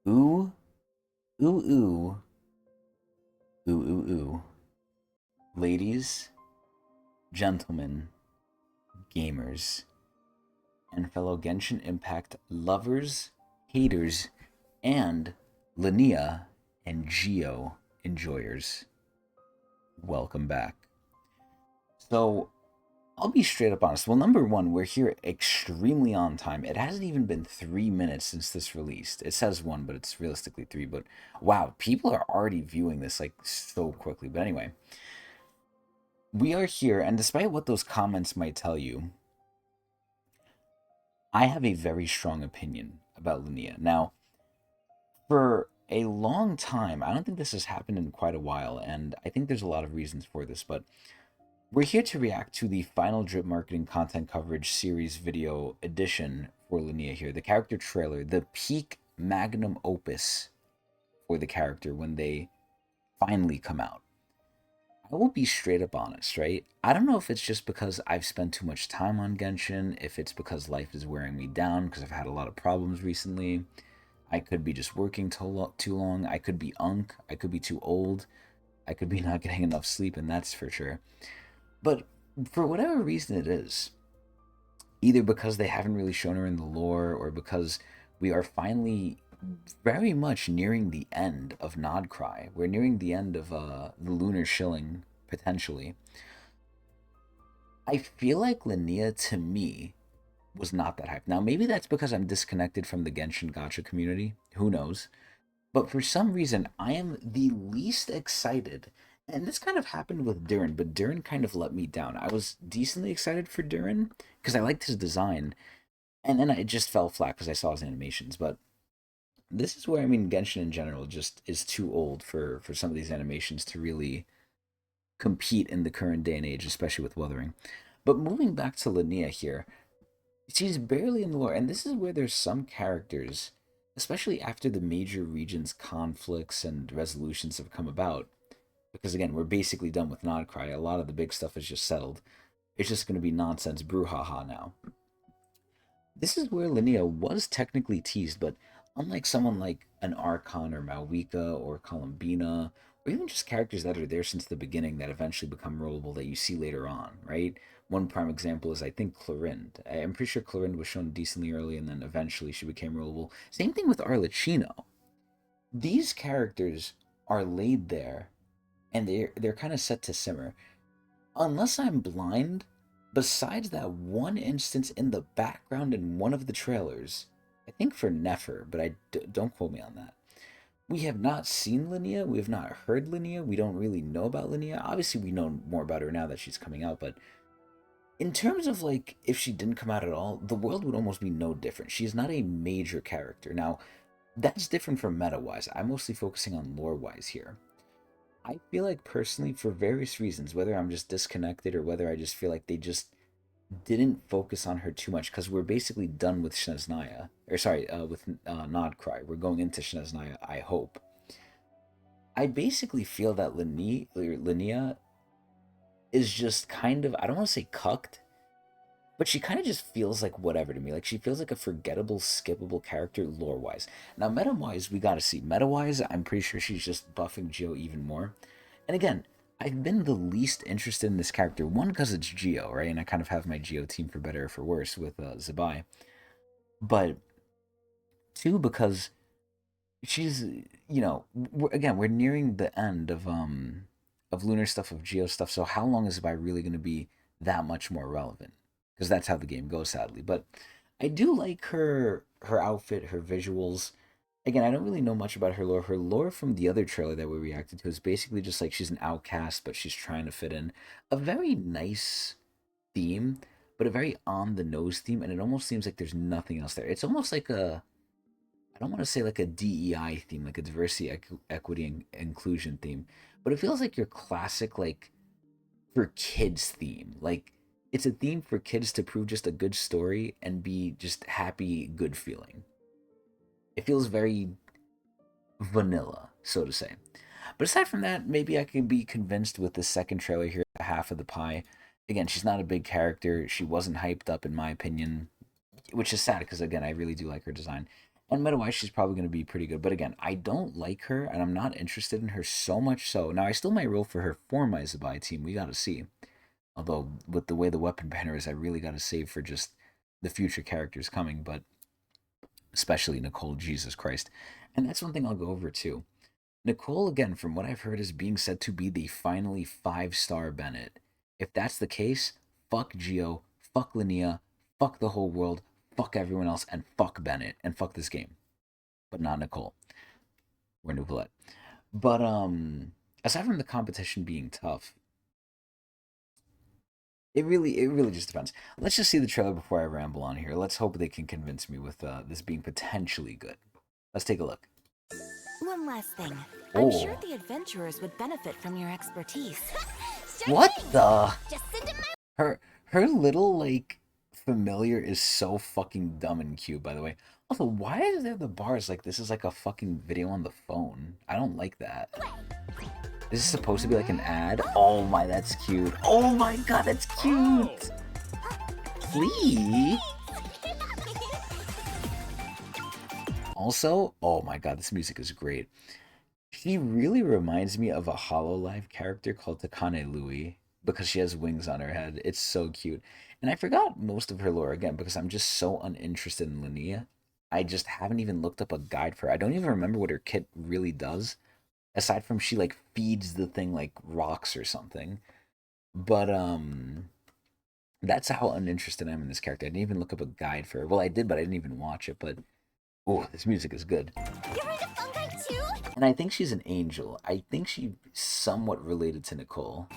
Ooh, ooh, ooh, ooh, ooh, ooh. Ladies, gentlemen, gamers, and fellow Genshin Impact lovers, haters, and Linnea and Geo enjoyers. Welcome back. So, I'll be straight up honest. Well, number one, we're here extremely on time. It hasn't even been 3 minutes since this released. It says one, but it's realistically three. But wow, people are already viewing this like so quickly. But anyway, we are here, and despite what those comments might tell you, I have a very strong opinion about Linnea. Now, for a long time, I don't think this has happened in quite a while, and I think there's a lot of reasons for this, but we're here to react to the final drip marketing content coverage series video edition for Linnea here, the character trailer, the peak magnum opus for the character when they finally come out. I will be straight up honest, right? I don't know if it's just because I've spent too much time on Genshin, if it's because life is wearing me down because I've had a lot of problems recently. I could be just working too long. I could be unk. I could be too old. I could be not getting enough sleep, and that's for sure. But for whatever reason it is, either because they haven't really shown her in the lore or because we are finally very much nearing the end of Nodcry. We're nearing the end of the Lunar Shilling, potentially. I feel like Linnea, to me, was not that hyped. Now, maybe that's because I'm disconnected from the Genshin Gacha community. Who knows? But for some reason, I am the least excited. And this kind of happened with Durin, but Durin kind of let me down. I was decently excited for Durin because I liked his design, and then it just fell flat because I saw his animations. But this is where, I mean, Genshin in general just is too old for some of these animations to really compete in the current day and age, especially with Wuthering. But moving back to Linnea here, she's barely in the lore, and this is where there's some characters, especially after the major regions conflicts and resolutions have come about, because again, we're basically done with Nodcry. A lot of the big stuff is just settled. It's just going to be nonsense brouhaha now. This is where Linnea was technically teased, but unlike someone like an Archon or Malwika or Columbina, or even just characters that are there since the beginning that eventually become rollable that you see later on, right? One prime example is, I think, Clorind. I'm pretty sure Clorind was shown decently early and then eventually she became rollable. Same thing with Arlecchino. These characters are laid there and they're kind of set to simmer. Unless I'm blind, besides that one instance in the background in one of the trailers, I think for Nefer, but don't quote me on that. We have not seen Linnea. We have not heard Linnea. We don't really know about Linnea. Obviously, we know more about her now that she's coming out, but in terms of like if she didn't come out at all, the world would almost be no different. She's not a major character. Now, that's different from meta wise. I'm mostly focusing on lore wise here. I feel like personally, for various reasons, whether I'm just disconnected or whether I just feel like they just didn't focus on her too much because we're basically done with Shneznaya, or sorry, with Nodcry. We're going into Shneznaya, I hope. I basically feel that Linnea is just kind of, I don't want to say cucked, but she kind of just feels like whatever to me. Like she feels like a forgettable, skippable character lore wise. Now, meta wise, we gotta see. Meta wise, I'm pretty sure she's just buffing Geo even more. And again, I've been the least interested in this character. One, because it's Geo, right? And I kind of have my Geo team for better or for worse with Zabai. But two, because she's, again, we're nearing the end of lunar stuff, of Geo stuff. So how long is Zabai really going to be that much more relevant? Because that's how the game goes, sadly. But I do like her outfit, her visuals. Again, I don't really know much about her lore. Her lore from the other trailer that we reacted to is basically just like she's an outcast, but she's trying to fit in. A very nice theme, but a very on the nose theme, and it almost seems like there's nothing else there. It's almost like a, I don't want to say like a DEI theme, like a diversity, equity, and inclusion theme, but it feels like your classic like for kids theme. Like it's a theme for kids to prove just a good story and be just happy, good feeling. It feels very vanilla, so to say. But aside from that, maybe I could be convinced with the second trailer here, half of the pie. Again, she's not a big character. She wasn't hyped up, in my opinion, which is sad because, again, I really do like her design. And meta-wise, she's probably going to be pretty good. But again, I don't like her, and I'm not interested in her so much so. Now, I still might roll for her for my Zabai team. We got to see. Although, with the way the weapon banner is, I really got to save for just the future characters coming. But especially Nicole, Jesus Christ. And that's one thing I'll go over too. Nicole, again, from what I've heard, is being said to be the finally 5-star Bennett. If that's the case, fuck Geo, fuck Linnea, fuck the whole world, fuck everyone else, and fuck Bennett, and fuck this game. But not Nicole. We're Nicolette. But aside from the competition being tough, it really just depends. Let's just see the trailer before I ramble on here. Let's hope they can convince me with this being potentially good. Let's take a look. One last thing. I'm sure Oh, the adventurers would benefit from your expertise. Sure what thing. the? Just send it my Her little like familiar is so fucking dumb and cute. By the way. Also, why is there the bars like this is like a fucking video on the phone? I don't like that. way. Is this supposed to be like an ad? Oh my, that's cute. Oh my god, that's cute. Flea. Also, oh my god, this music is great. She really reminds me of a Hololive character called Takane Louie because she has wings on her head. It's so cute. And I forgot most of her lore again because I'm just so uninterested in Linnea. I just haven't even looked up a guide for her. I don't even remember what her kit really does, aside from she like feeds the thing like rocks or something. But that's how uninterested I am in this character. I didn't even look up a guide for her. Well, I did, but I didn't even watch it. But oh, this music is good. You're into fungi too? And I think she's an angel. I think she's somewhat related to Nicole.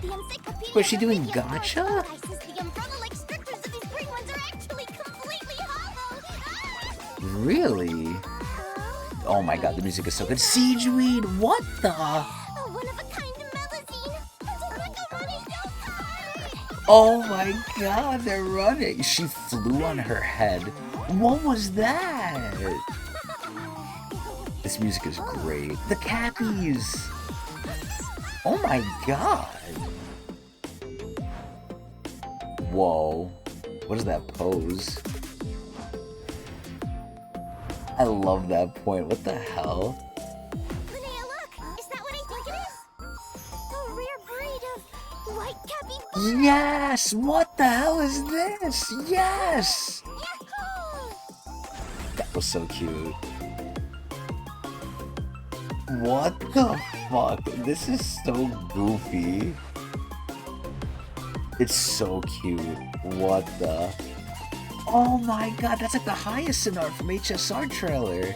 The encyclopedia Was she of doing video gacha? cards says the umbrella-like structures of these green ones are actually completely hollow. Really? Oh my god, the music is so good. Siegeweed, what the? A one-of-a-kind melazine. And a macaroni shell. Oh my god, they're running. She flew on her head. What was that? This music is great. The Cappies. Oh my god. Whoa. What is that pose? I love that point. What the hell? Linnea, look! Is that what I think it is? A rare breed of white capybara! Yes! What the hell is this? Yes! Yahoo! That was so cute. What the fuck? This is so goofy. It's so cute. What the? Oh my god, that's like the highest art from HSR trailer.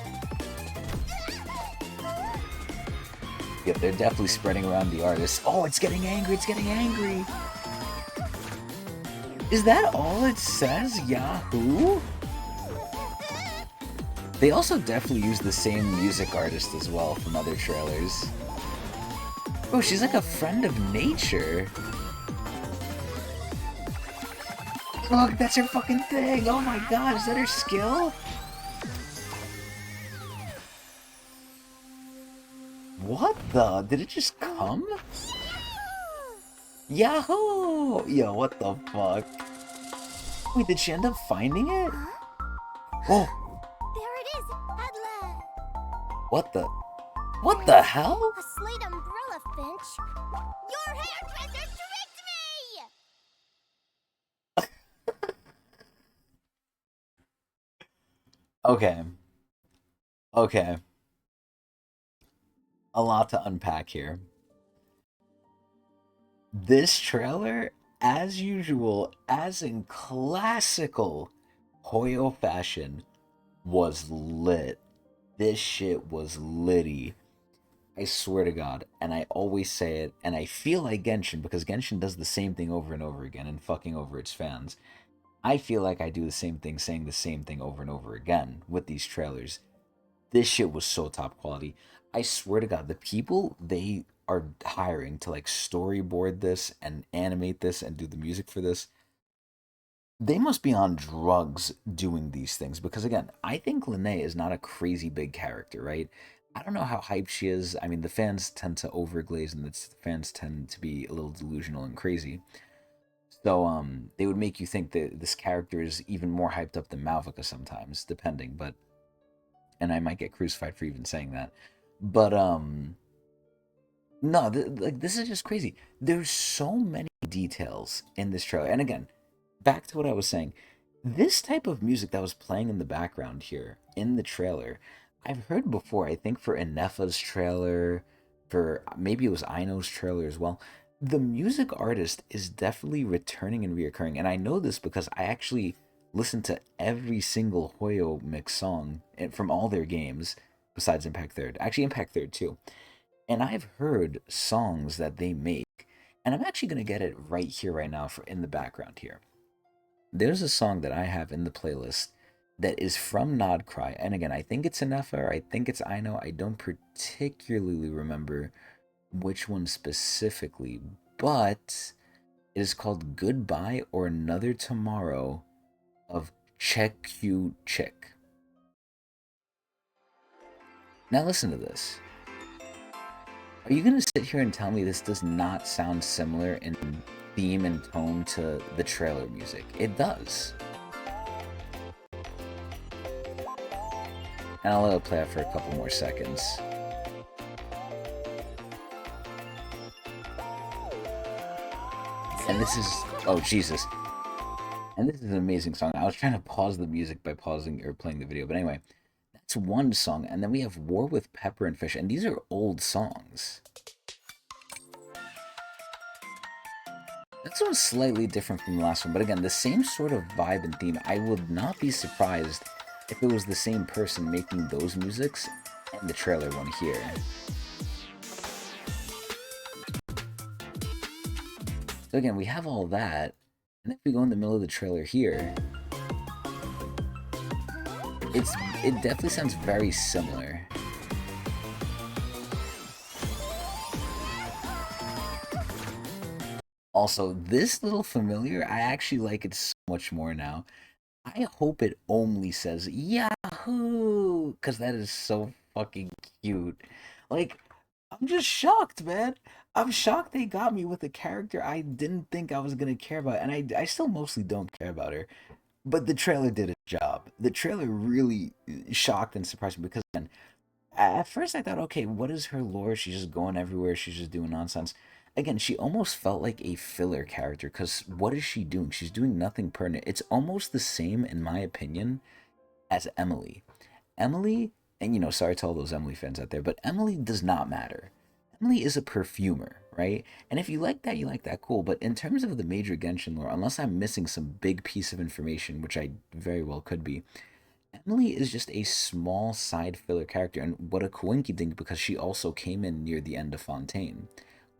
Yeah, they're definitely spreading around the artist. Oh, it's getting angry, it's getting angry. Is that all it says, Yahoo? They also definitely use the same music artist as well from other trailers. Oh, she's like a friend of nature. Look, that's her fucking thing. Oh my god, is that her skill? What the? Did it just come? Yahoo! Yo, what the fuck? Wait, did she end up finding it? Oh, There it is! Adla! what the? What the hell? A slate umbrella, Finch! Your hairdresser tricked me! Okay. Okay. A lot to unpack here. This trailer, as usual, as in classical Hoyo fashion, was lit. This shit was litty. I swear to God, and I always say it, and I feel like Genshin, because Genshin does the same thing over and over again and fucking over its fans. I feel like I do the same thing, saying the same thing over and over again with these trailers. This shit was so top quality. I swear to God, the people they are hiring to like storyboard this and animate this and do the music for this, they must be on drugs doing these things because again, I think Linnea is not a crazy big character, right? I don't know how hyped she is. I mean, the fans tend to overglaze and the fans tend to be a little delusional and crazy. So they would make you think that this character is even more hyped up than Malvika sometimes, depending, but and I might get crucified for even saying that. But no, like this is just crazy. There's so many details in this trailer. And again, back to what I was saying. This type of music that was playing in the background here in the trailer, I've heard before. I think for Inefa's trailer, for maybe it was Aino's trailer as well. The music artist is definitely returning and reoccurring. And I know this because I actually listened to every single Hoyo mix song from all their games besides Impact Third. Actually, Impact Third too. And I've heard songs that they make, and I'm actually going to get it right here, right now, for in the background here. There's a song that I have in the playlist that is from Nod Cry, and again, I think it's Enough, or I think it's I Know. I don't particularly remember which one specifically, but it is called Goodbye or Another Tomorrow of Check You Chick. Now listen to this. Are you gonna sit here and tell me this does not sound similar in theme and tone to the trailer music? It does. And I'll let it play out for a couple more seconds. And this is, oh Jesus. And this is an amazing song. I was trying to pause the music by pausing or playing the video, but anyway. That's one song, and then we have War with Pepper and Fish, and these are old songs. This one's slightly different from the last one, but again, the same sort of vibe and theme. I would not be surprised if it was the same person making those musics and the trailer one here. So again, we have all that, and if we go in the middle of the trailer here, it definitely sounds very similar. Also, this little familiar, I actually like it so much more now. I hope it only says Yahoo, because that is so fucking cute. Like, I'm just shocked, man. I'm shocked they got me with a character I didn't think I was gonna care about, and I still mostly don't care about her. But the trailer did its job. The trailer really shocked and surprised me because again, at first I thought, okay, what is her lore? She's just going everywhere. She's just doing nonsense. Again, she almost felt like a filler character because what is she doing? She's doing nothing pertinent. It's almost the same, in my opinion, as Emily. Emily, and sorry to all those Emily fans out there, but Emily does not matter. Emily is a perfumer, right? And if you like that, you like that, cool. But in terms of the major Genshin lore, unless I'm missing some big piece of information, which I very well could be, Emily is just a small side filler character. And what a coinky because she also came in near the end of Fontaine.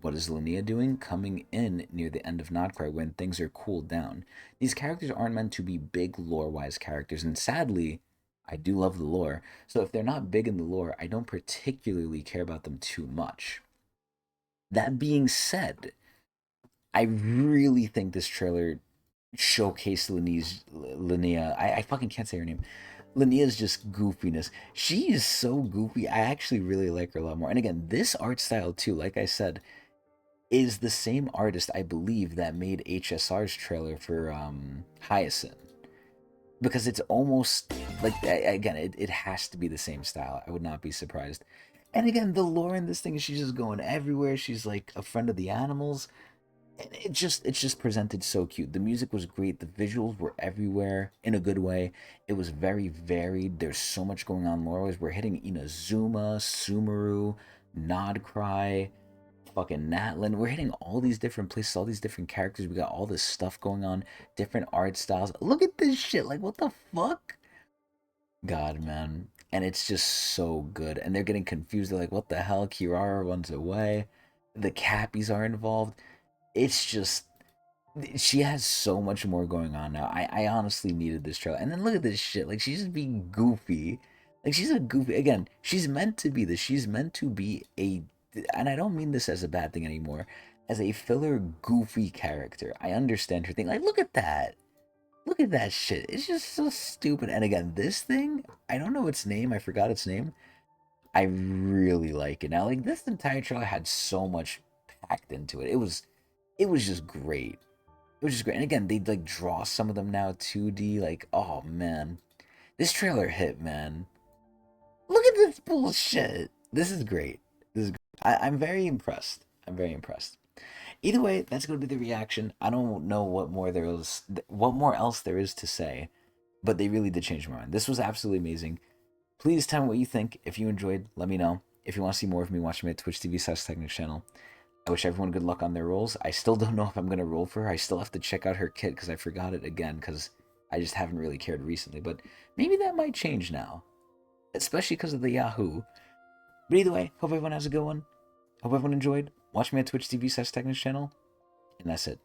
What is Linnea doing? Coming in near the end of Nodcry when things are cooled down. These characters aren't meant to be big lore-wise characters, and sadly, I do love the lore. So if they're not big in the lore, I don't particularly care about them too much. That being said, I really think this trailer showcased Linnea. I fucking can't say her name. Linnea's just goofiness. She is so goofy. I actually really like her a lot more. And again, this art style too, like I said, is the same artist I believe that made HSR's trailer for Hyacinth. Because it's almost like, again, it has to be the same style. I would not be surprised. And again, the lore in this thing is she's just going everywhere. She's like a friend of the animals. And it's just presented so cute. The music was great. The visuals were everywhere in a good way. It was very varied. There's so much going on lore-wise. We're hitting Inazuma, Sumeru, Nodcry, fucking Natlin. We're hitting all these different places, all these different characters. We got all this stuff going on, different art styles. Look at this shit. Like, what the fuck? God, man. And it's just so good. And they're getting confused. They're like, what the hell? Kirara runs away. The Cappies are involved. It's just, she has so much more going on now. I honestly needed this trailer. And then look at this shit. Like, she's just being goofy. Like, she's a goofy, again, she's meant to be this. She's meant to be a, and I don't mean this as a bad thing anymore, as a filler goofy character. I understand her thing. Like, look at that. Look at that shit. It's just so stupid. And again, this thing, I don't know its name. I forgot its name. I really like it. Now, like, this entire trailer had so much packed into it. It was just great. It was just great. And again, they like draw some of them now 2D. Like, oh man. This trailer hit, man. this bullshit. This is great. This is great. I'm very impressed. I'm very impressed. Either way, that's going to be the reaction. I don't know what more else there is to say, but they really did change my mind. This was absolutely amazing. Please tell me what you think. If you enjoyed, let me know. If you want to see more of me, watch me at Twitch TV/Tecnics channel. I wish everyone good luck on their rolls. I still don't know if I'm going to roll for her. I still have to check out her kit because I forgot it again because I just haven't really cared recently. But maybe that might change now, especially because of the Yahoo. But either way, hope everyone has a good one. Hope everyone enjoyed. Watch me at Twitch TV/Tecnics channel. And that's it.